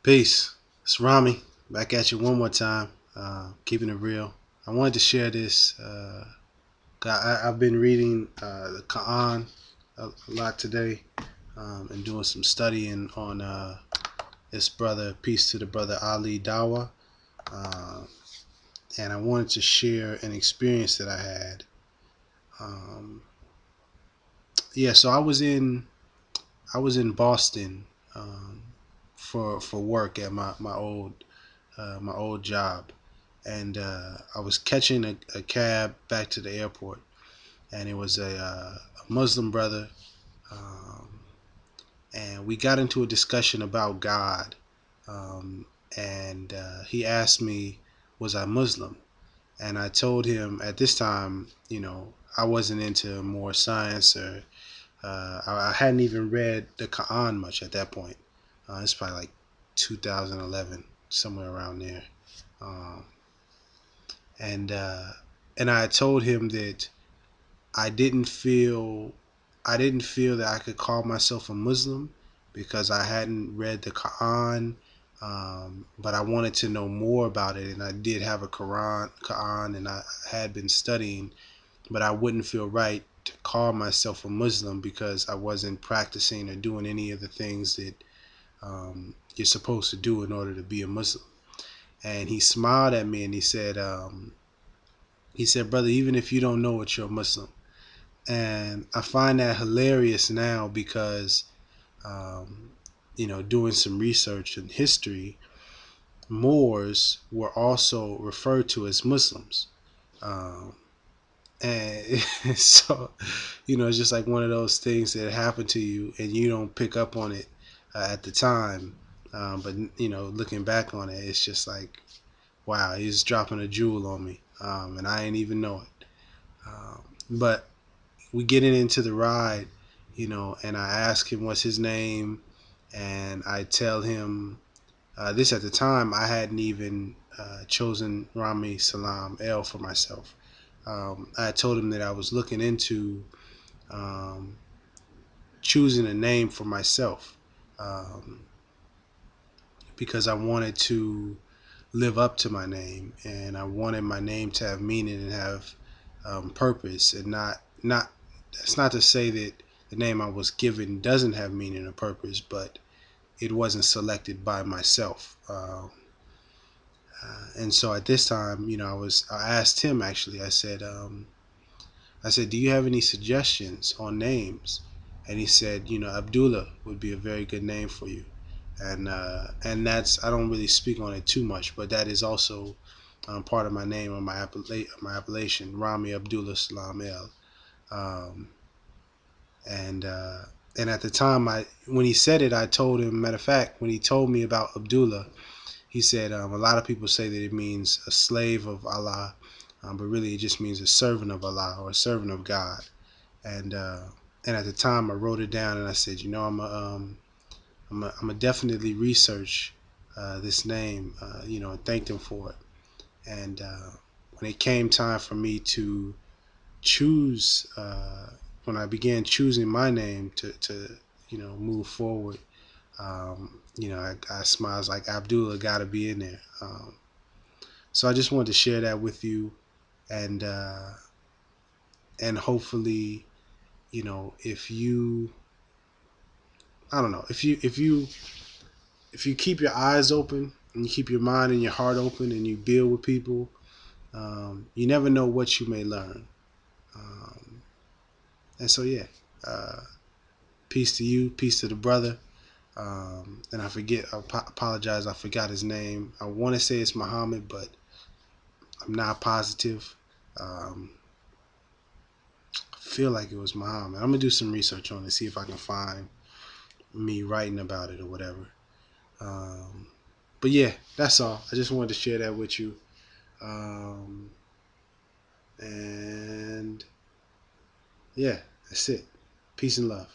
Peace. It's Rami. Back at you one more time. Keeping it real. I wanted to share this. I've been reading the Quran a lot today and doing some studying on this brother. Peace to the brother Ali Dawa. Uh, and I wanted to share an experience that I had. Um, yeah, so I was in Boston for work at my old job, and I was catching a cab back to the airport, and it was a Muslim brother, um, and we got into a discussion about God, um, and he asked me, was I Muslim? And I told him at this time, I wasn't into more science or I hadn't even read the Quran much at that point. It's probably like 2011, somewhere around there. Um, and I told him that I didn't feel I didn't feel that I could call myself a Muslim because I hadn't read the Quran, but I wanted to know more about it, and I did have a Quran, and I had been studying, but I wouldn't feel right to call myself a Muslim because I wasn't practicing or doing any of the things that you're supposed to do in order to be a Muslim. And he smiled at me and he said, brother, even if you don't know it, you're a Muslim. And I find that hilarious now because, um, doing some research in history, Moors were also referred to as Muslims. Um, and so, it's just like one of those things that happen to you and you don't pick up on it at the time. But, looking back on it, it's just like, wow, he's dropping a jewel on me. And I ain't even know it. But we getting into the ride, and I ask him what's his name, and I tell him this at the time I hadn't even chosen Rami Salam El for myself. I told him that I was looking into um, choosing a name for myself um, because I wanted to live up to my name, and I wanted my name to have meaning and have purpose, and not. That's not to say that the name I was given doesn't have meaning or purpose, but it wasn't selected by myself. And so at this time, I asked him actually. I said, do you have any suggestions on names? And he said, Abdullah would be a very good name for you. And that's, I don't really speak on it too much, but that is also part of my name or my appellation, Rami Abdullah Salam El. Um, and uh, and at the time, when he said it, I told him. Matter of fact, when he told me about Abdullah, he said a lot of people say that it means a slave of Allah, but really it just means a servant of Allah or a servant of God. And uh, and at the time, I wrote it down and I said, I'm a definitely research this name, and thanked him for it. And when it came time for me to choose, when I began choosing my name to move forward, I smiles like Abdullah got to be in there. So I just wanted to share that with you, and hopefully, if you, I don't know, if you keep your eyes open and you keep your mind and your heart open and you build with people, you never know what you may learn. Um, and so yeah, uh, peace to you, peace to the brother. And I apologize, I forgot his name. I want to say it's Muhammad, but I'm not positive. Um, I feel like it was Muhammad. I'm gonna do some research on it, see if I can find me writing about it or whatever. Um, but yeah, that's all. I just wanted to share that with you. Um, and yeah, that's it. Peace and love.